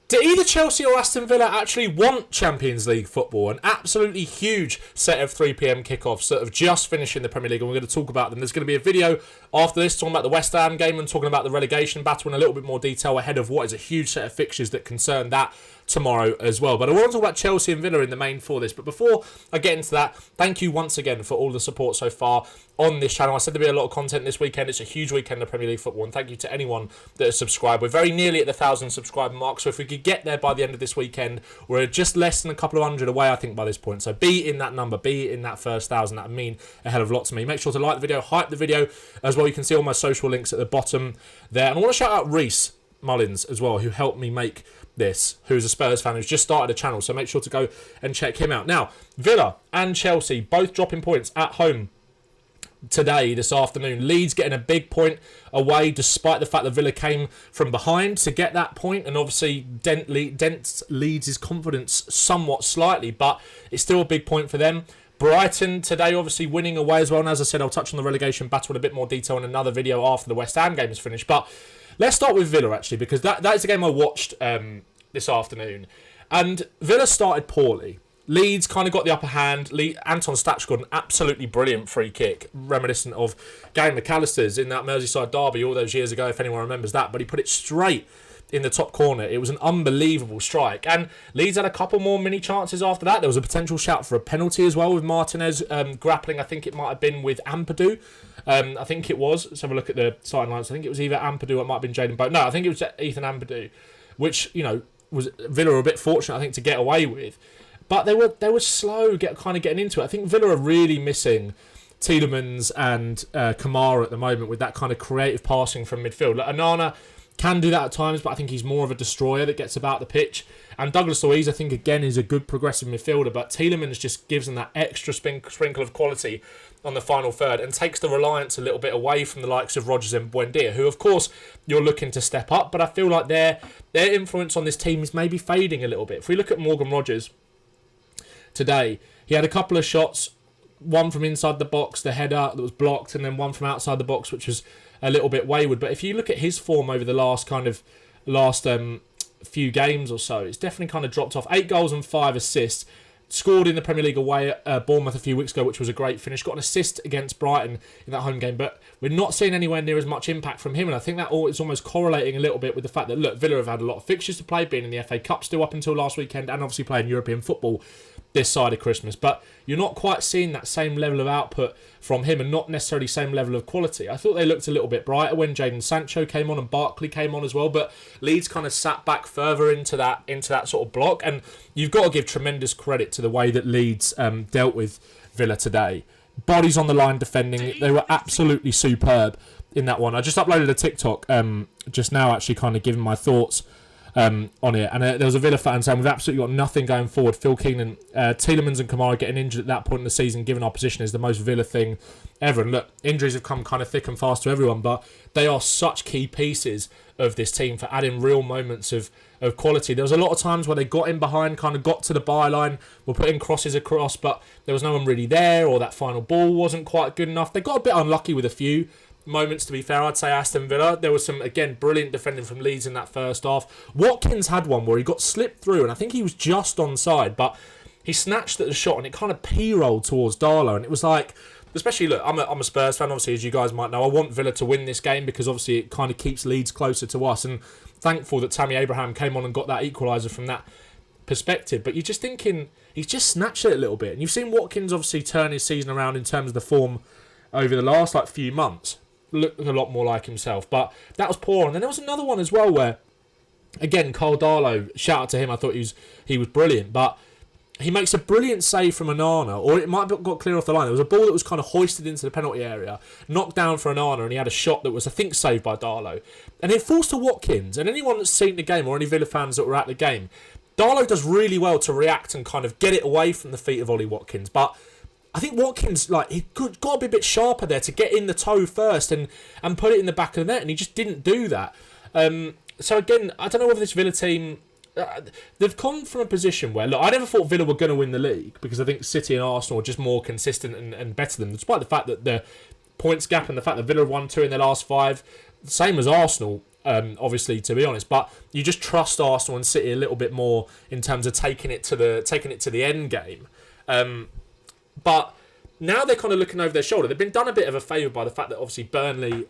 Do either Chelsea or Aston Villa actually want Champions League football? An absolutely huge set of 3 p.m. kickoffs that have just finished in the Premier League, and we're going to talk about them. There's going to be a video after this talking about the West Ham game and talking about the relegation battle in a little bit more detail ahead of what is a huge set of fixtures that concern that tomorrow as well. But I want to talk about Chelsea and Villa in the main for this. But before I get into that, thank you once again for all the support so far on this channel. I said there'd be a lot of content this weekend. It's a huge weekend of Premier League football, and thank you to anyone that has subscribed. We're very nearly at the 1,000 subscriber mark, so if we could get there by the end of this weekend, we're just less than a couple of hundred away, I think, by this point. So be in that number, be in that first 1,000. That would mean a hell of a lot to me. Make sure to like the video, hype the video as well. You can see all my social links at the bottom there. And I want to shout out Reese Mullins as well, who helped me make this, who's a Spurs fan who's just started a channel, so make sure to go and check him out. Now, Villa and Chelsea both dropping points at home today, this afternoon. Leeds getting a big point away, despite the fact that Villa came from behind to get that point, and obviously dents Leeds' confidence somewhat slightly, but it's still a big point for them. Brighton today obviously winning away as well, and as I said, I'll touch on the relegation battle in a bit more detail in another video after the West Ham game is finished. But let's start with Villa, actually, because that is the game I watched this afternoon. And Villa started poorly. Leeds kind of got the upper hand. Anton Stach got an absolutely brilliant free kick, reminiscent of Gary McAllister's in that Merseyside derby all those years ago, if anyone remembers that. But he put it straight in the top corner. It was an unbelievable strike. And Leeds had a couple more mini chances after that. There was a potential shout for a penalty as well with Martinez grappling. I think it might have been with Ampadu. I think it was. Let's have a look at the starting lines. I think it was either Ampadu or it might have been Jaden Bowen. No, I think it was Ethan Ampadu, which, you know, was Villa were a bit fortunate, I think, to get away with. But they were slow kind of getting into it. I think Villa are really missing Tielemans and Kamara at the moment with that kind of creative passing from midfield. Like, Onana can do that at times, but I think he's more of a destroyer that gets about the pitch. And Douglas Luiz, I think, again, is a good progressive midfielder, but Tielemans just gives them that extra sprinkle of quality on the final third and takes the reliance a little bit away from the likes of Rodgers and Buendia, who, of course, you're looking to step up, but I feel like their influence on this team is maybe fading a little bit. If we look at Morgan Rodgers today, he had a couple of shots, one from inside the box, the header that was blocked, and then one from outside the box, which was a little bit wayward. But if you look at his form over the last few games or so, it's definitely kind of dropped off. 8 goals and 5 assists. Scored in the Premier League away at Bournemouth a few weeks ago, which was a great finish. Got an assist against Brighton in that home game, but we're not seeing anywhere near as much impact from him. And I think that is almost correlating a little bit with the fact that, look, Villa have had a lot of fixtures to play, being in the FA Cup still up until last weekend, and obviously playing European football this side of Christmas. But you're not quite seeing that same level of output from him, and not necessarily same level of quality. I thought they looked a little bit brighter when Jadon Sancho came on and Barkley came on as well, but Leeds kind of sat back further into that sort of block. And you've got to give tremendous credit to the way that Leeds dealt with Villa today. Bodies on the line defending, they were absolutely superb in that one. I just uploaded a TikTok just now, actually kind of giving my thoughts on it, and there was a Villa fan saying we've absolutely got nothing going forward. Phil Keenan, Tielemans and Kamara getting injured at that point in the season, given our position, is the most Villa thing ever. And look, injuries have come kind of thick and fast to everyone, but they are such key pieces of this team for adding real moments of quality. There was a lot of times where they got in behind, kind of got to the byline, were putting crosses across, but there was no one really there, or that final ball wasn't quite good enough. They got a bit unlucky with a few moments, to be fair. I'd say Aston Villa, there was some, again, brilliant defending from Leeds in that first half. Watkins had one where he got slipped through, and I think he was just onside, but he snatched at the shot and it kind of p-rolled towards Darlow, and it was like, especially, look, I'm a Spurs fan, obviously, as you guys might know. I want Villa to win this game because obviously it kind of keeps Leeds closer to us, and thankful that Tammy Abraham came on and got that equaliser from that perspective. But you're just thinking, he's just snatched it a little bit, and you've seen Watkins obviously turn his season around in terms of the form over the last few months. Looked a lot more like himself, but that was poor. And then there was another one as well where, again, Cole Darlow, shout out to him, I thought he was brilliant, but he makes a brilliant save from Onana, or it might have got clear off the line. There was a ball that was kind of hoisted into the penalty area, knocked down for Onana, and he had a shot that was, I think, saved by Darlow. And it falls to Watkins, and anyone that's seen the game, or any Villa fans that were at the game, Darlow does really well to react and kind of get it away from the feet of Ollie Watkins, but I think Watkins, he got to be a bit sharper there to get in the toe first and put it in the back of the net, and he just didn't do that. So again, I don't know whether this Villa team, they've come from a position where, look, I never thought Villa were going to win the league because I think City and Arsenal are just more consistent and better than them, despite the fact that the points gap and the fact that Villa have won 2 in their last 5, same as Arsenal, obviously, to be honest. But you just trust Arsenal and City a little bit more in terms of taking it to the end game. But now they're kind of looking over their shoulder. They've been done a bit of a favour by the fact that obviously Burnley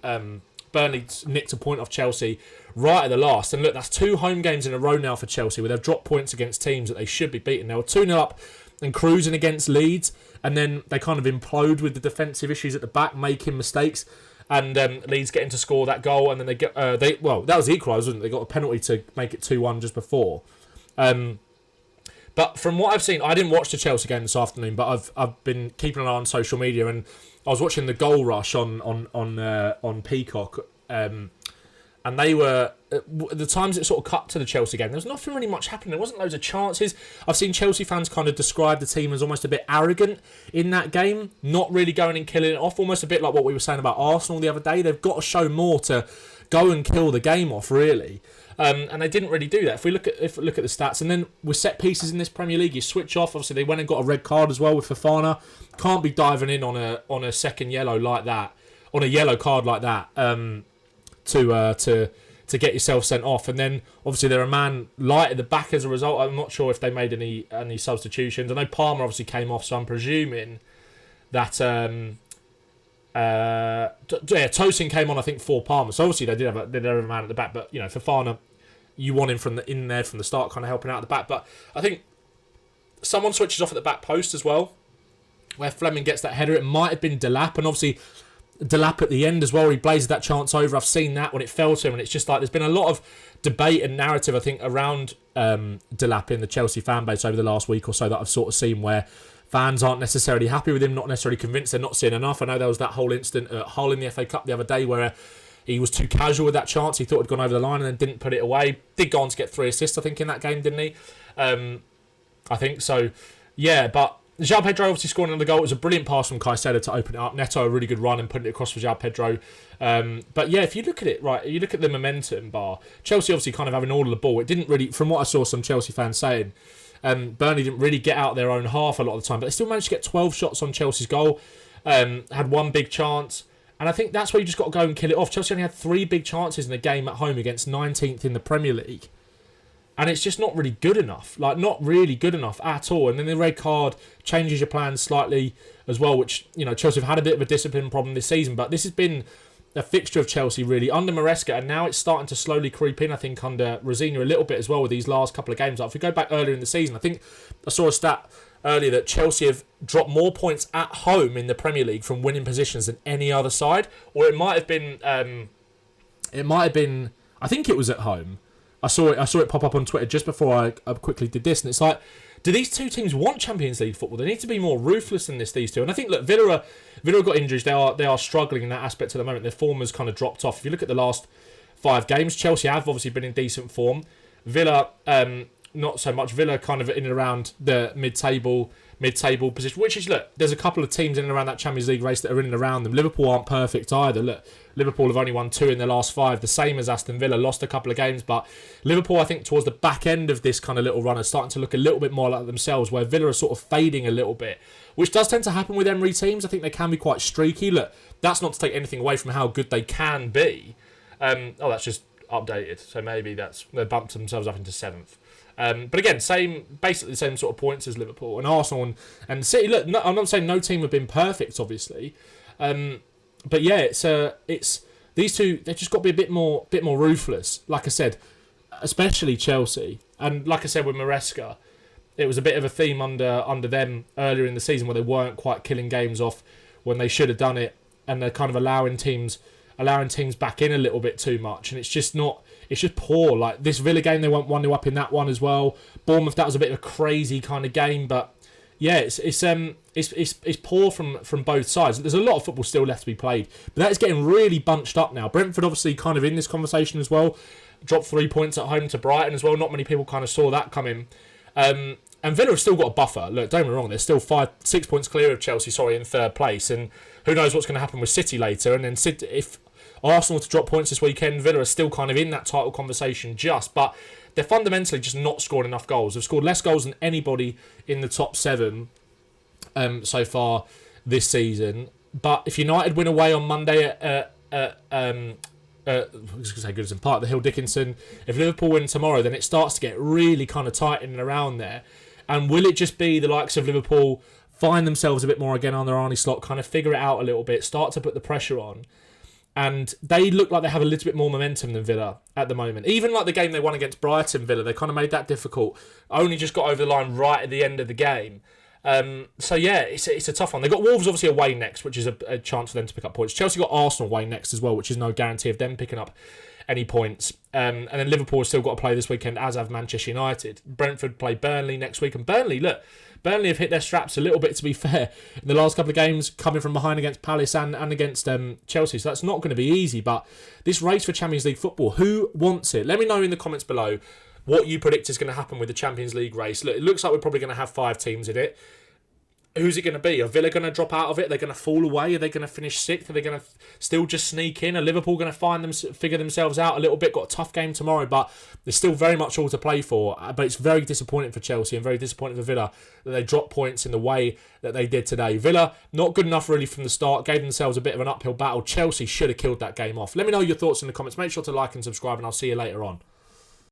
nicked a point off Chelsea right at the last. And look, that's 2 home games in a row now for Chelsea where they've dropped points against teams that they should be beating. They were 2-0 up and cruising against Leeds, and then they kind of implode with the defensive issues at the back, making mistakes. And Leeds getting to score that goal, and then that was equalised, wasn't it? They got a penalty to make it 2-1 just before. But from what I've seen, I didn't watch the Chelsea game this afternoon, but I've been keeping an eye on social media, and I was watching the goal rush on Peacock, and they were the times it sort of cut to the Chelsea game. There was nothing really much happening. There wasn't loads of chances. I've seen Chelsea fans kind of describe the team as almost a bit arrogant in that game, not really going and killing it off. Almost a bit like what we were saying about Arsenal the other day. They've got to show more to go and kill the game off, really. And they didn't really do that. If we look at the stats, and then with set pieces in this Premier League, you switch off. Obviously, they went and got a red card as well with Fofana. Can't be diving in on a second yellow like that, on a yellow card like that, to get yourself sent off. And then obviously they're a man light at the back as a result. I'm not sure if they made any substitutions. I know Palmer obviously came off, so I'm presuming that Tosin came on, I think, for Palmer. So obviously they did have a man at the back, but Fofana, you want him in there from the start, kind of helping out at the back. But I think someone switches off at the back post as well, where Fleming gets that header. It might have been Delap, and obviously Delap at the end as well. He blazed that chance over. I've seen that when it fell to him, and it's just like there's been a lot of debate and narrative, I think, around Delap in the Chelsea fan base over the last week or so that I've sort of seen, where fans aren't necessarily happy with him, not necessarily convinced they're not seeing enough. I know there was that whole incident at Hull in the FA Cup the other day where he was too casual with that chance. He thought it had gone over the line and then didn't put it away. Did go on to get 3 assists, I think, in that game, didn't he? I think so. Yeah, but João Pedro obviously scoring another goal. It was a brilliant pass from Caicedo to open it up. Neto, a really good run and putting it across for João Pedro. But yeah, if you look at it, right, you look at the momentum bar, Chelsea obviously kind of having all of the ball. It didn't really, from what I saw some Chelsea fans saying, Burnley didn't really get out their own half a lot of the time, but they still managed to get 12 shots on Chelsea's goal. Had 1 big chance. And I think that's where you just got to go and kill it off. Chelsea only had 3 big chances in the game at home against 19th in the Premier League. And it's just not really good enough. Like, not really good enough at all. And then the red card changes your plans slightly as well, which, Chelsea have had a bit of a discipline problem this season. But this has been a fixture of Chelsea, really, under Maresca. And now it's starting to slowly creep in, I think, under Rosina a little bit as well with these last couple of games. Like, if we go back earlier in the season, I think I saw a stat earlier that Chelsea have dropped more points at home in the Premier League from winning positions than any other side. Or it might have been, I think it was at home. I saw it pop up on Twitter just before I quickly did this, and it's like, do these two teams want Champions League football? They need to be more ruthless than this, these two. And I think, look, Villa got injuries. They are struggling in that aspect at the moment. Their form has kind of dropped off. If you look at the last 5 games, Chelsea have obviously been in decent form. Villa, not so much. Villa kind of in and around the mid-table position, which is, look, there's a couple of teams in and around that Champions League race that are in and around them. Liverpool aren't perfect either. Look, Liverpool have only won 2 in their last 5, the same as Aston Villa, lost a couple of games, but Liverpool, I think, towards the back end of this kind of little run are starting to look a little bit more like themselves, where Villa are sort of fading a little bit, which does tend to happen with Emery teams. I think they can be quite streaky. Look, that's not to take anything away from how good they can be. That's just updated, so maybe they bumped themselves up into 7th. But again, basically the same sort of points as Liverpool and Arsenal and City. Look, I'm not saying no team have been perfect, obviously, but yeah, it's these two. They've just got to be a bit more ruthless. Like I said, especially Chelsea, and like I said with Maresca, it was a bit of a theme under them earlier in the season where they weren't quite killing games off when they should have done it, and they're kind of allowing teams back in a little bit too much, and it's just not. It's just poor. Like this Villa game, they went 1-0 up in that one as well. Bournemouth, that was a bit of a crazy kind of game, but yeah, it's poor from both sides. There's a lot of football still left to be played, but that is getting really bunched up now. Brentford obviously kind of in this conversation as well. Dropped 3 points at home to Brighton as well. Not many people kind of saw that coming. And Villa have still got a buffer. Look, don't get me wrong, they're still 6 points clear of Chelsea, in 3rd place, and who knows what's going to happen with City later. And then if Arsenal to drop points this weekend, Villa are still kind of in that title conversation but they're fundamentally just not scored enough goals. They've scored less goals than anybody in the top 7 so far this season. But if United win away on Monday at I was going to say Goodison Park, the Hill Dickinson. If Liverpool win tomorrow, then it starts to get really kind of tight in and around there. And will it just be the likes of Liverpool find themselves a bit more again on their Arnie slot, kind of figure it out a little bit, start to put the pressure on? And they look like they have a little bit more momentum than Villa at the moment. Even like the game they won against Brighton, Villa, they kind of made that difficult. Only just got over the line right at the end of the game. So yeah, it's a tough one. They've got Wolves obviously away next, which is a chance for them to pick up points. Chelsea got Arsenal away next as well, which is no guarantee of them picking up any points. And then Liverpool has still got to play this weekend, as have Manchester United. Brentford play Burnley next week, and Burnley have hit their straps a little bit, to be fair, in the last couple of games, coming from behind against Palace and against Chelsea. So that's not going to be easy. But this race for Champions League football, who wants it? Let me know in the comments below what you predict is going to happen with the Champions League race. Look, it looks like we're probably going to have 5 teams in it. Who's it going to be? Are Villa going to drop out of it? Are they going to fall away? Are they going to finish 6th? Are they going to still just sneak in? Are Liverpool going to figure themselves out a little bit? Got a tough game tomorrow, but there's still very much all to play for. But it's very disappointing for Chelsea and very disappointing for Villa that they dropped points in the way that they did today. Villa, not good enough really from the start, gave themselves a bit of an uphill battle. Chelsea should have killed that game off. Let me know your thoughts in the comments. Make sure to like and subscribe, and I'll see you later on.